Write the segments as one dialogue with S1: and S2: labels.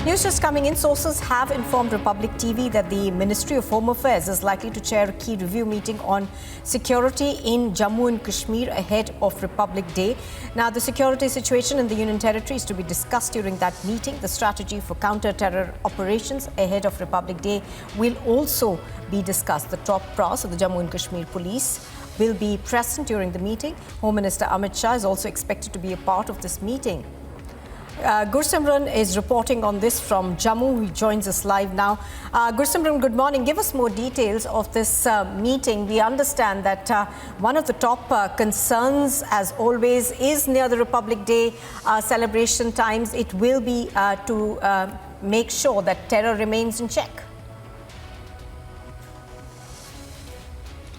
S1: News just coming in. Sources have informed Republic TV that the Ministry of Home Affairs is likely to chair a key review meeting on security in Jammu and Kashmir ahead of Republic Day. Now, the security situation in the Union Territory is to be discussed during that meeting. The strategy for counter-terror operations ahead of Republic Day will also be discussed. The top brass of the Jammu and Kashmir Police will be present during the meeting. Home Minister Amit Shah is also expected to be a part of this meeting. Gursimran is reporting on this from Jammu. He joins us live now. Gursimran, good morning. Give us more details of this meeting. We understand that one of the top concerns, as always, is near the Republic Day celebration times. It will be to make sure that terror remains in check.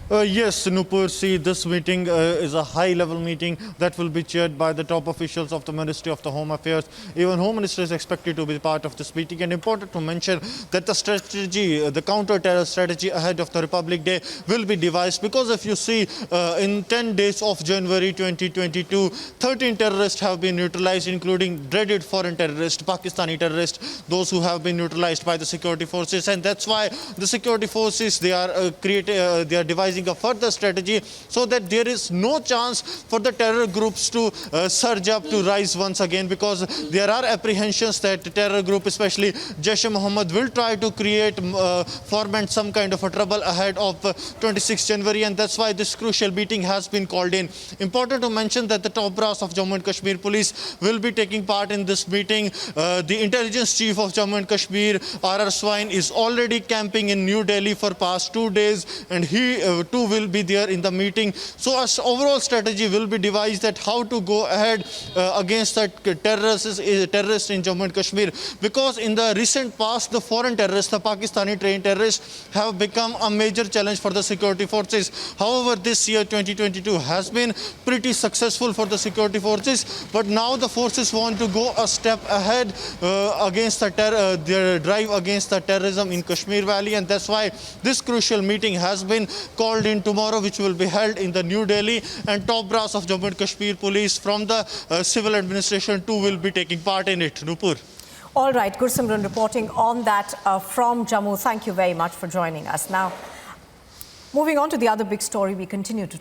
S2: Yes, Nupur, see, this meeting is a high-level meeting that will be chaired by the top officials of the Ministry of the Home Affairs. Even Home Minister is expected to be part of this meeting. And important to mention that the strategy, the counter-terror strategy ahead of the Republic Day will be devised, because if you see, in 10 days of January 2022, 13 terrorists have been neutralized, including dreaded foreign terrorists, Pakistani terrorists, those who have been neutralized by the security forces. And that's why the security forces, they are devising a further strategy so that there is no chance for the terror groups to surge up, to rise once again, because there are apprehensions that the terror group, especially Jaish-e-Mohammed, will try to foment some kind of a trouble ahead of 26 January, and that's why this crucial meeting has been called in. Important to mention that the top brass of Jammu and Kashmir Police will be taking part in this meeting. The intelligence chief of Jammu and Kashmir, R.R. Swine, is already camping in New Delhi for past 2 days, and he too will be there in the meeting. So an overall strategy will be devised that how to go ahead against the terrorists in Jammu and Kashmir, because in the recent past, the foreign terrorists, the Pakistani trained terrorists, have become a major challenge for the security forces. However, this year 2022 has been pretty successful for the security forces, but now the forces want to go a step ahead against their drive against the terrorism in Kashmir Valley, and that's why this crucial meeting has been called in tomorrow, which will be held in the New Delhi, and top brass of Jammu and Kashmir Police from the civil administration too will be taking part in it. Nupur.
S1: All right, Gursimran reporting on that from Jammu. Thank you very much for joining us. Now, moving on to the other big story, we continue to